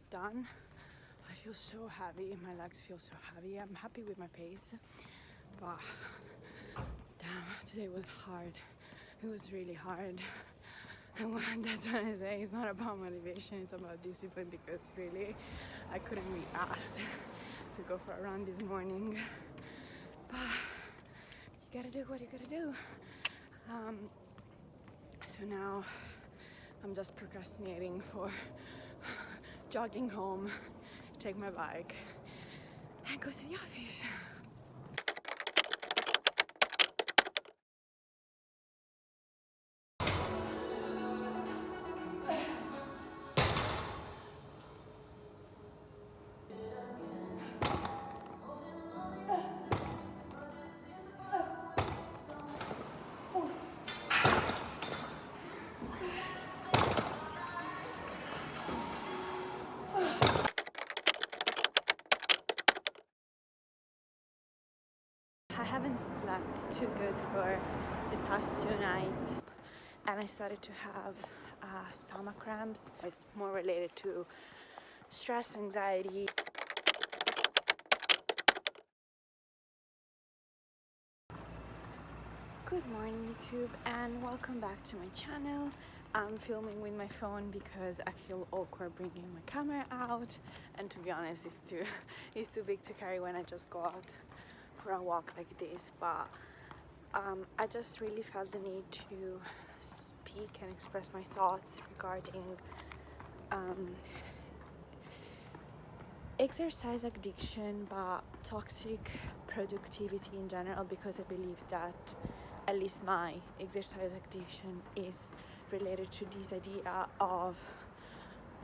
done. I feel so heavy, my legs feel so heavy. I'm happy with my pace, but damn, today was hard. It was really hard. And that's what I say, it's not about motivation, it's about discipline, because really I couldn't be asked to go for a run this morning. But you gotta do what you gotta do. So now I'm just procrastinating for jogging home, take my bike and go to the office. I haven't slept too good for the past 2 nights, and I started to have stomach cramps. It's more related to stress, anxiety. Good morning YouTube, and welcome back to my channel. I'm filming with my phone because I feel awkward bringing my camera out, and to be honest, it's too big to carry when I just go out for a walk like this. But I just really felt the need to speak and express my thoughts regarding exercise addiction, but toxic productivity in general, because I believe that at least my exercise addiction is related to this idea of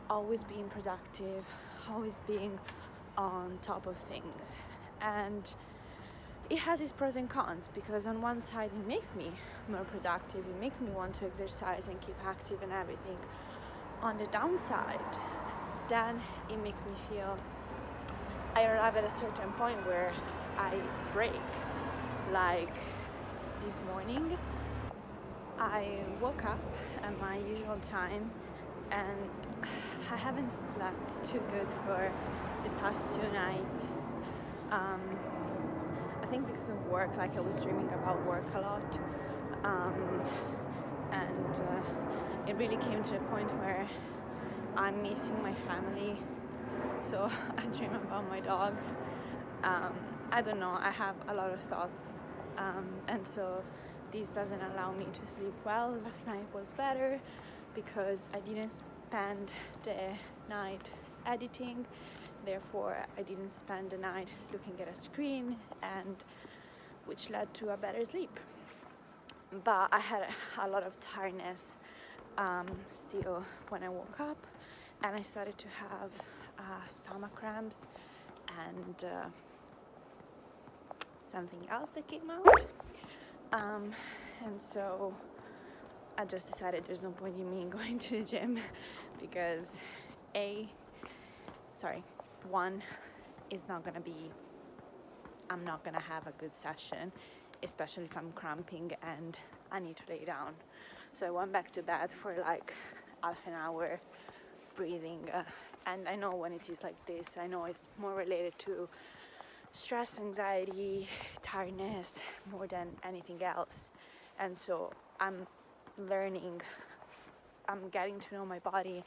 always being productive, always being on top of things. And it has its pros and cons, because on one side it makes me more productive, it makes me want to exercise and keep active and everything. On the downside, then it makes me feel I arrive at a certain point where I break. Like this morning, I woke up at my usual time, and I haven't slept too good for the past 2 nights. I think because of work, like I was dreaming about work a lot, and it really came to a point where I'm missing my family, so I dream about my dogs. I don't know, I have a lot of thoughts, and so this doesn't allow me to sleep well. Last night was better because I didn't spend the night editing, therefore I didn't spend the night looking at a screen, and which led to a better sleep. But I had a lot of tiredness still when I woke up, and I started to have stomach cramps and something else that came out, and so I just decided there's no point in me going to the gym, because one is not gonna be, I'm not gonna have a good session, especially if I'm cramping and I need to lay down. So I went back to bed for like half an hour breathing, and I know when it is like this, I know it's more related to stress, anxiety, tiredness more than anything else. And so I'm getting to know my body,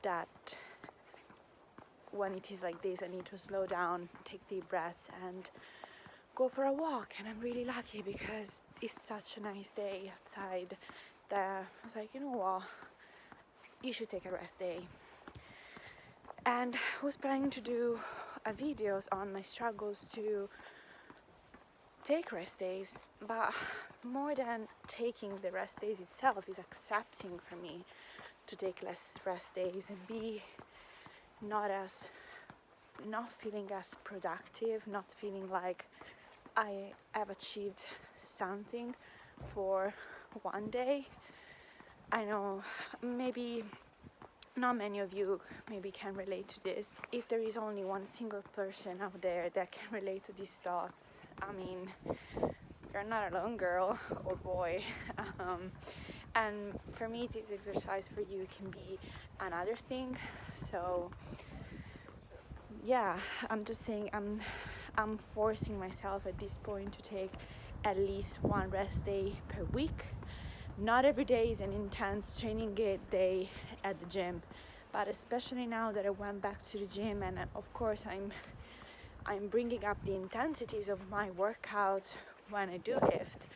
that when it is like this I need to slow down, take deep breaths and go for a walk. And I'm really lucky because it's such a nice day outside that I was like, you know what, you should take a rest day. And I was planning to do videos on my struggles to take rest days, but more than taking the rest days itself is accepting for me to take less rest days and be not feeling as productive, not feeling like I have achieved something for one day. I know maybe not many of you maybe can relate to this. If there is only one single person out there that can relate to these thoughts, I mean, you're not alone, girl or boy. And for me, this exercise for you can be another thing. So yeah, I'm just saying I'm forcing myself at this point to take at least one rest day per week. Not every day is an intense training day at the gym, but especially now that I went back to the gym, and of course I'm bringing up the intensities of my workouts when I do lift.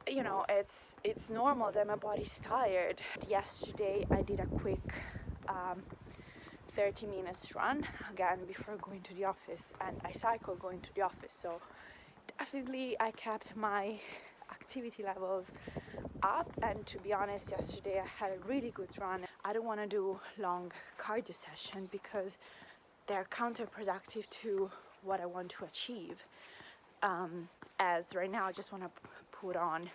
You know, it's normal that my body's tired. Yesterday I did a quick 30 minutes run again before going to the office, and I cycle going to the office, so definitely I kept my activity levels up. And to be honest, yesterday I had a really good run. I don't want to do long cardio sessions because they're counterproductive to what I want to achieve. As right now I just want to put on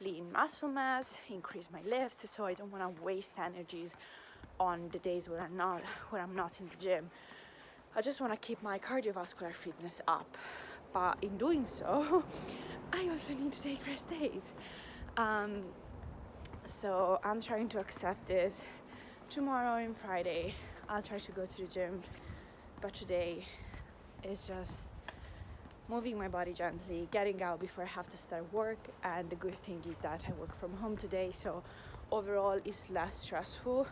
lean muscle mass, increase my lifts, so I don't want to waste energies on the days when I'm not in the gym. I just want to keep my cardiovascular fitness up, but in doing so I also need to take rest days. So I'm trying to accept this. Tomorrow and Friday I'll try to go to the gym, but today is just moving my body gently, getting out before I have to start work. And the good thing is that I work from home today, so overall it's less stressful,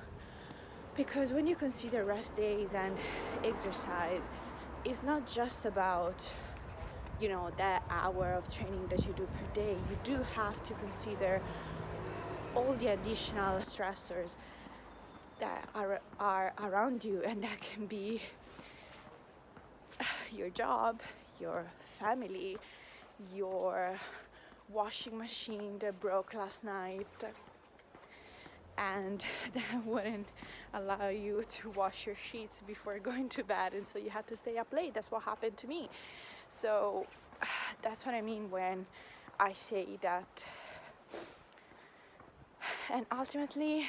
because when you consider rest days and exercise, it's not just about, you know, that hour of training that you do per day. You do have to consider all the additional stressors that are around you, and that can be your job, your family, your washing machine that broke last night and that wouldn't allow you to wash your sheets before going to bed, and so you had to stay up late. That's what happened to me. So that's what I mean when I say that. And ultimately,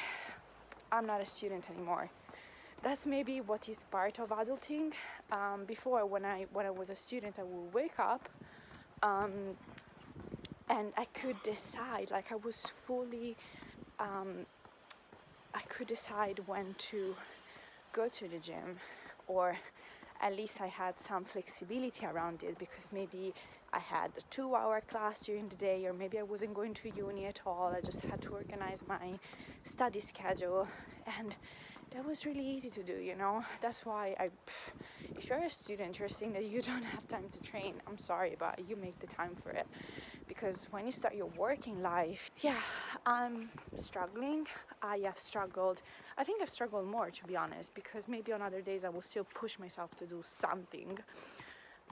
I'm not a student anymore. That's maybe what is part of adulting. Before, when I was a student, I would wake up and I could decide, like I was fully, I could decide when to go to the gym, or at least I had some flexibility around it, because maybe I had a 2-hour class during the day, or maybe I wasn't going to uni at all. I just had to organize my study schedule, and that was really easy to do, you know. That's why if you're a student, you're saying that you don't have time to train, I'm sorry, but you make the time for it. Because when you start your working life, yeah, I'm struggling. I have struggled. I think I've struggled more, to be honest, because maybe on other days I will still push myself to do something.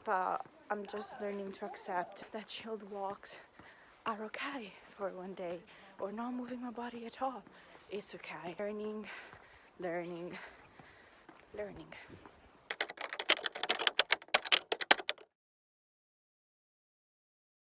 But I'm just learning to accept that chilled walks are okay for one day, or not moving my body at all. It's okay. Learning.